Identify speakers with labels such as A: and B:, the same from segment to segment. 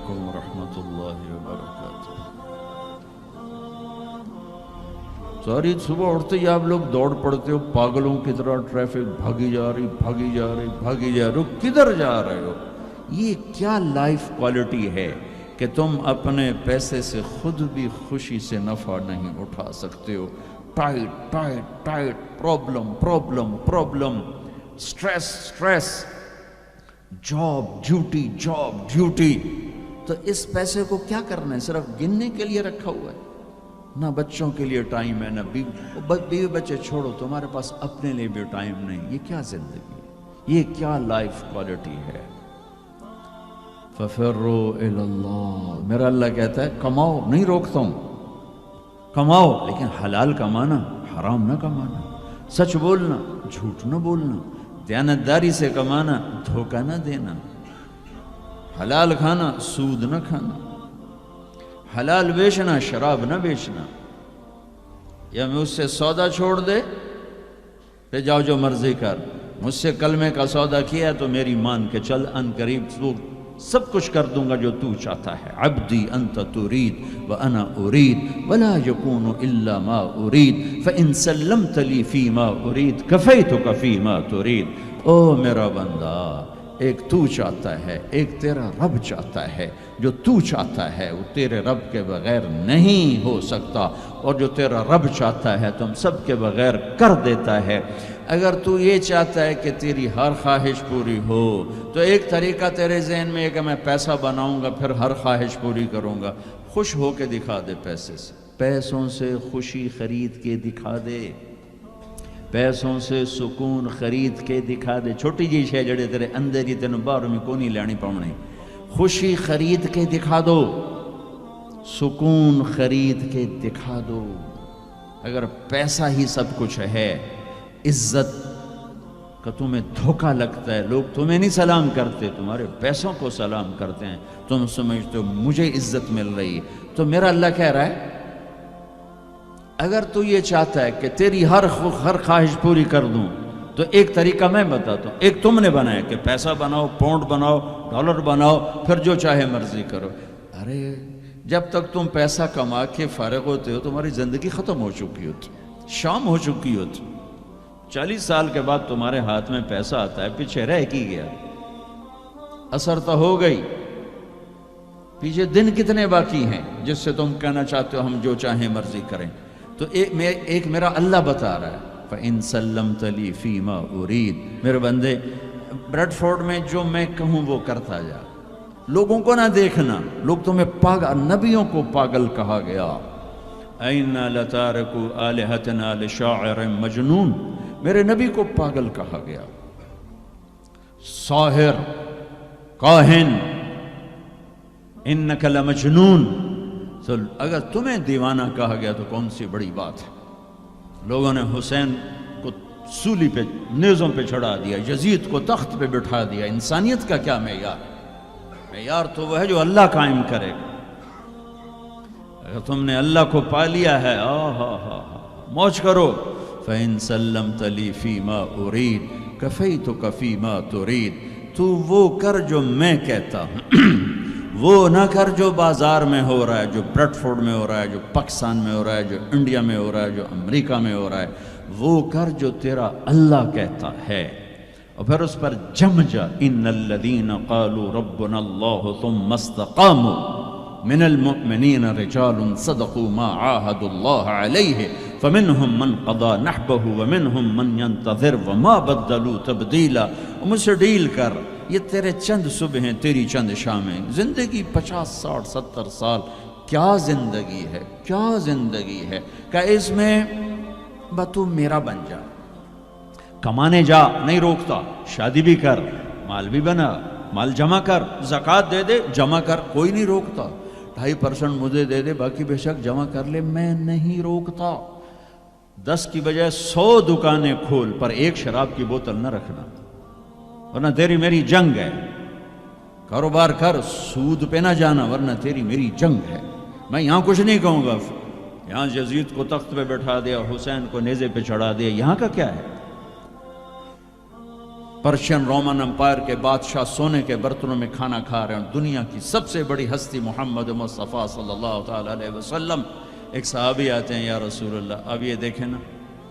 A: علیکم ورحمۃ اللہ وبرکاتہ۔ ساری صبح اٹھتے ہی آپ لوگ دوڑ پڑتے ہو پاگلوں کی طرح، ٹریفک بھاگی جا رہی بھاگی جا رہی بھاگی جا رہی ہو، کدھر جا رہے ہو؟ یہ کیا لائف کوالٹی ہے کہ تم اپنے پیسے سے خود بھی خوشی سے نفع نہیں اٹھا سکتے ہو؟ Tight tight tight, problem problem problem, stress stress, job duty. تو اس پیسے کو کیا کرنا ہے؟ صرف گننے کے لیے رکھا ہوا ہے؟ نہ بچوں کے لیے ٹائم ہے، نہ بیوی بچے چھوڑو، تمہارے پاس اپنے لیے بھی ٹائم نہیں۔ یہ کیا زندگی ہے؟ یہ کیا لائف کوالٹی ہے؟ فَفِرُّوا إِلَى اللَّهِ، میرا اللہ کہتا ہے کماؤ، نہیں روکتا ہوں، کماؤ لیکن حلال کمانا، حرام نہ کمانا، سچ بولنا، جھوٹ نہ بولنا، دیانتداری سے کمانا، دھوکہ نہ دینا، حلال کھانا، سود نہ کھانا، حلال بیچنا، شراب نہ بیچنا۔ یا مجھ سے سودا چھوڑ دے پہ جاؤ جو مرضی کر، مجھ سے کلمے کا سودا کیا تو میری مان کے چل، ان قریب تو سب کچھ کر دوں گا جو تو چاہتا ہے۔ عبدی انت ترید وانا ارید ولا یکون الا ما ارید فان سلمت لی فی ما ارید کفیتک فی ما ترید۔ او میرا بندہ، ایک تو چاہتا ہے، ایک تیرا رب چاہتا ہے۔ جو تو چاہتا ہے وہ تیرے رب کے بغیر نہیں ہو سکتا، اور جو تیرا رب چاہتا ہے تم سب کے بغیر کر دیتا ہے۔ اگر تو یہ چاہتا ہے کہ تیری ہر خواہش پوری ہو تو ایک طریقہ تیرے ذہن میں ہے کہ میں پیسہ بناؤں گا پھر ہر خواہش پوری کروں گا۔ خوش ہو کے دکھا دے پیسے سے، پیسوں سے خوشی خرید کے دکھا دے، پیسوں سے سکون خرید کے دکھا دے۔ چھوٹی جی شے جڑے تیرے اندر ہی تینوں باہر میں کونی لینی پاؤنی، خوشی خرید کے دکھا دو، سکون خرید کے دکھا دو۔ اگر پیسہ ہی سب کچھ ہے، عزت کا تمہیں دھوکہ لگتا ہے، لوگ تمہیں نہیں سلام کرتے، تمہارے پیسوں کو سلام کرتے ہیں، تم سمجھتے ہو مجھے عزت مل رہی ہے، تو میرا اللہ کہہ رہا ہے اگر تو یہ چاہتا ہے کہ تیری ہر خواہش پوری کر دوں تو ایک طریقہ میں بتاتا ہوں۔ ایک تم نے بنایا کہ پیسہ بناؤ، پاؤنڈ بناؤ، ڈالر بناؤ، پھر جو چاہے مرضی کرو۔ ارے جب تک تم پیسہ کما کے فارغ ہوتے ہو تمہاری زندگی ختم ہو چکی ہوتی، شام ہو چکی ہوتی۔ 40 سال کے بعد تمہارے ہاتھ میں پیسہ آتا ہے، پیچھے رہ کی گیا، اثر تو ہو گئی، پیچھے دن کتنے باقی ہیں جس سے تم کہنا چاہتے ہو ہم جو چاہیں مرضی کریں۔ تو ایک میرا اللہ بتا رہا ہے فَإِن سَلَّمْتَ لِي فِي مَا أُرِيد، میرے بندے بریڈ فورڈ میں جو میں کہوں وہ کرتا جا، لوگوں کو نہ دیکھنا، لوگ تمہیں پاگل، نبیوں کو پاگل کہا گیا۔ اَإِنَّا لَتَارِكُو آلِهَتِنَا لِشَاعِرٍ مَجْنُونَ، میرے نبی کو پاگل کہا گیا، ساحر، کاہن، اِنَّكَ لَمَجْنُونَ۔ تو اگر تمہیں دیوانہ کہا گیا تو کون سی بڑی بات ہے؟ لوگوں نے حسین کو سولی پہ، نیزوں پہ چڑھا دیا، یزید کو تخت پہ بٹھا دیا۔ انسانیت کا کیا معیار؟ معیار تو وہ ہے جو اللہ قائم کرے گا۔ اگر تم نے اللہ کو پا لیا ہے، موج کرو۔ فَإِن سَلَّمْتَ لِي فِي مَا أُرِيد كَفَيْتُكَ فِي مَا تُرِيد، تو وہ کر جو میں کہتا ہوں، وہ نہ کر جو بازار میں ہو رہا ہے، جو بریڈ فورڈ میں ہو رہا ہے، جو پاکستان میں ہو رہا ہے، جو انڈیا میں ہو رہا ہے، جو امریکہ میں ہو رہا ہے، وہ کر جو تیرا اللہ کہتا ہے۔ اور پھر اس پر جم جا، ان الذین قالوا ربنا اللہ ثم استقاموا من المؤمنین رجال صدقوا ما عاهدوا اللہ علیہ فمنہم من قضى نحبہ ومنہم من ينتظر وما بدلوا تبدیلا۔ مجھ سے ڈیل کر، یہ تیرے چند صبح ہیں، تیری چند شامیں، زندگی 50 60 70 سال، کیا زندگی ہے، کیا زندگی ہے کہ اس میں تو میرا بن جا، کمانے جا، نہیں روکتا، شادی بھی کر، مال بھی بنا، مال جمع کر، زکوٰۃ دے دے، جمع کر، کوئی نہیں روکتا، 2.5% مجھے دے دے، باقی بے شک جمع کر لے، میں نہیں روکتا۔ 10 کی بجائے 100 دکانیں کھول، پر ایک شراب کی بوتل نہ رکھنا، ورنہ تیری میری جنگ ہے۔ کاروبار کر، سود پہ نہ جانا، ورنہ تیری میری جنگ ہے۔ میں یہاں کچھ نہیں کہوں گا، یہاں یزید کو تخت پہ بٹھا دیا، حسین کو نیزے پہ چڑھا دیا، یہاں کا کیا ہے؟ पर्शियन रोमन एम्पायर के बादशाह सोने के बर्तनों में खाना खा रहे हैं। दुनिया की सबसे बड़ी हस्ती मोहम्मद मुस्तफ़ा सल्लल्लाहु ताला अलैहि वसल्लम, एक सहाबी आते हैं, या रसूलल्लाह अब ये देखें ना,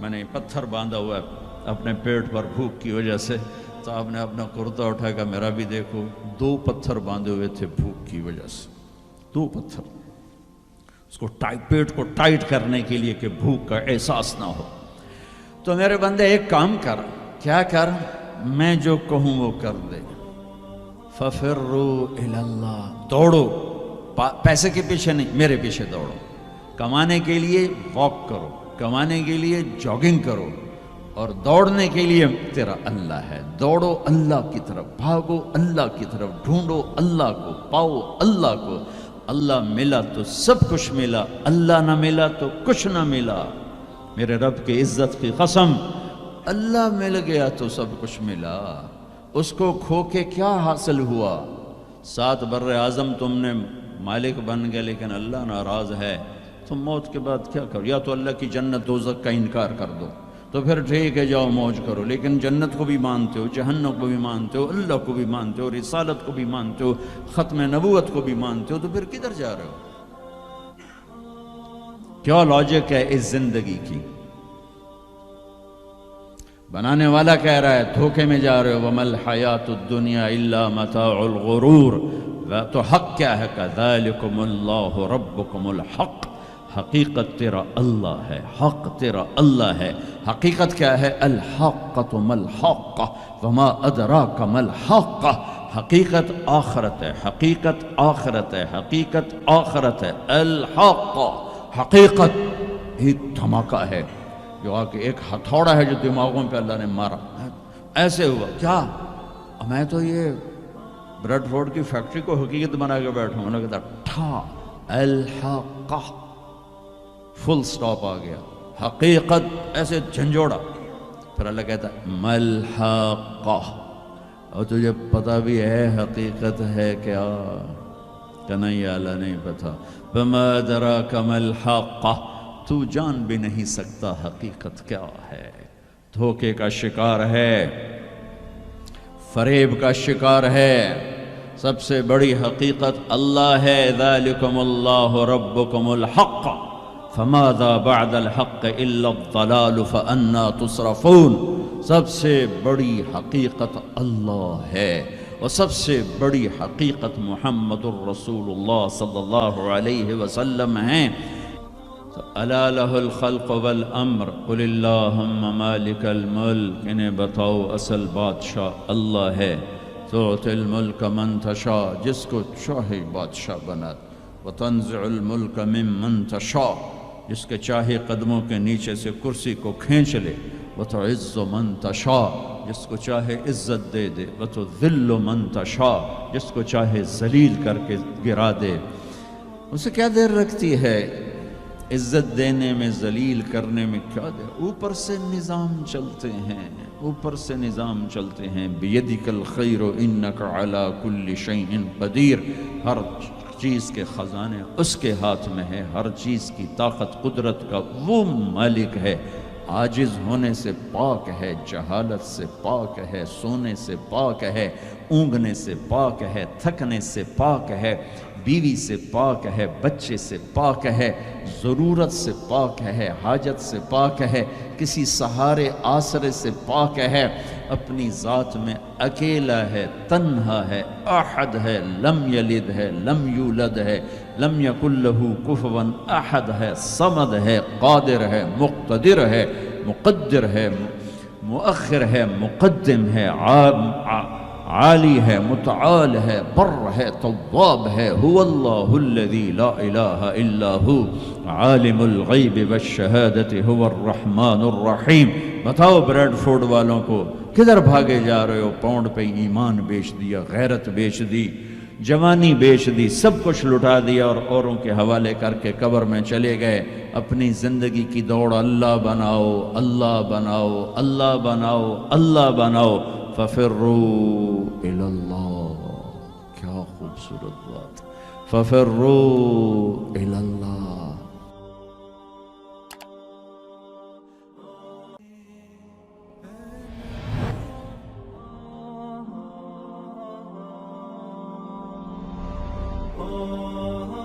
A: मैंने पत्थर बांधा हुआ है अपने पेट पर भूख की वजह से। तो आपने अपना कुर्ता उठाकर मेरा भी देखो, 2 पत्थर बांधे हुए थे भूख की वजह से, 2 पत्थर, उसको पेट को टाइट करने के लिए कि भूख का एहसास ना हो। तो मेरे बंदे एक काम कर, क्या कर, मैं जो कहूँ वो कर दे। फफिर्रू इलल्लाह, दौड़ो, पैसे के पीछे नहीं, मेरे पीछे दौड़ो। कमाने के लिए वॉक करो, कमाने के लिए जॉगिंग करो, और दौड़ने के लिए तेरा अल्लाह है। दौड़ो अल्लाह की तरफ, भागो अल्लाह की तरफ, ढूंढो अल्लाह को, पाओ अल्लाह को। अल्लाह मिला तो सब कुछ मिला, अल्लाह ना मिला तो कुछ ना मिला। मेरे रब की इज्जत की कसम, अल्लाह मिल गया तो सब कुछ मिला। उसको खो के क्या हासिल हुआ? 7 बर्रे आज़म तुमने मालिक बन गए, लेकिन अल्लाह नाराज़ है, तो मौत के बाद क्या करो? या तो अल्लाह की जन्नत दोज़ख का इनकार कर दो, तो फिर ठीक है जाओ मौज करो, लेकिन जन्नत को भी मानते हो, जहन्नम को भी मानते हो, अल्लाह को भी मानते हो, रिसालत को भी मानते हो, ख़त्म नबूवत को भी मानते हो, तो फिर किधर जा रहे हो? क्या लॉजिक है इस जिंदगी की? बनाने वाला कह रहा है धोखे में जा रहे हो, वमल हयातुद दुनिया इल्ला मताउल गुरूर। तो हक क्या है? कज़ालिकुमुल्लाहु रब्बुकुमुल हक, हकीकत तेरा अल्लाह है, हक तेरा अल्लाह है। हकीकत क्या है? अल हक़्क़तु मल हक़्क़ वमा अदराक मल हक़्क़। हकीकत आखरत है, हकीकत आखरत है, हकीकत आखरत है। अल हक़्क़, हकीकत एक धमाका है, जो आके एक हथौड़ा है जो दिमागों पे अल्लाह ने मारा, ऐसे हुआ। क्या मैं तो ये ब्रेड रोड की फैक्ट्री को हकीकत बना के बैठा हूं? कहता ठा अल हक़्क़, फुल स्टॉप आ गया, हकीकत ऐसे झंझोड़ा। फिर अल्लाह कहता मल हक़्क़, और तुझे पता भी है हकीकत है क्या? कन्हैया अल्लाह नहीं पता। वमा अदराक मल हक़्क़, तू जान भी नहीं सकता हकीकत क्या है। धोखे का शिकार है, फरेब का शिकार है। सबसे बड़ी हकीकत अल्लाह है। ज़ालिकुमुल्लाहु रब्बुकुमुल हक़्क़ फमाज़ा बअदल हक़्क़ इल्ला अज़्ज़लाल फ़अन्ना तुसरफ़ून। सबसे बड़ी हकीकत अल्लाह है, और सबसे बड़ी हकीकत मुहम्मदुर रसूलुल्लाह सल्लल्लाहु अलैहि वसल्लम है। अला लहुल खल्क़ वल अम्र कुलिल्लाहुम्मा मालिकल मुल्क, इन्हें बताओ असल बादशाह अल्लाह है। तुअतिल मुल्क मन तशा, जिसको चाहे बादशाह बना। व तंज़िउल मुल्क मिम्मन तशा, जिसके चाहे कदमों के नीचे से कुर्सी को खींच ले। व तुइज़्ज़ु मन तशा, जिसको चाहे इज्जत दे दे। व तुज़िल्लु मन तशा, जिसको चाहे जलील करके गिरा दे। उसे क्या देर रखती है इज्जत देने में, जलील करने में? क्या देर? ऊपर से निज़ाम चलते हैं, ऊपर से निज़ाम चलते हैं। बियदिकल खैरु इन्नका अला कुल्लि शैइन कदीर, हर चीज़ के ख़जाने उसके हाथ में है, हर चीज़ की ताकत कुदरत का वो मालिक है। आजिज़ होने से पाक है, जहालत से पाक है, सोने से पाक है, ऊँघने से पाक है, थकने से पाक है, बीवी से पाक है, बच्चे से पाक है, ज़रूरत से पाक है, हाजत से पाक है, किसी सहारे आसरे से पाक है। अपनी ज़ात में अकेला है, तन्हा है, अहद है, लम यलिद है, लम यूलद है, लम यकुल लहू कुफुवन अहद है, समद है, कादिर है, मुक़्तदिर है, मुक़द्दिर है, मुअख्खिर है, मुक़द्दिम है, आली है, मुतआल है, बर्र है, तव्वाब है। हुवल्लाहुल्लज़ी ला इलाहा इल्ला हु आलिमुल गैबि वश्शहादति हुवर रहमानुर रहीम। बताओ ब्रेड फूड वालों को, किधर भागे जा रहे हो? पाउंड पे ईमान बेच दिया, गैरत बेच दी, जवानी बेच दी, सब कुछ लुटा दिया, और औरों के हवाले करके कब्र में चले गए। अपनी ज़िंदगी की दौड़ अल्लाह बनाओ, अल्लाह बनाओ, अल्लाह बनाओ, अल्लाह बनाओ। फफिर्रू इलल्लाह, क्या खूबसूरत बात। फफिर्रू इलल्लाह।
B: oh,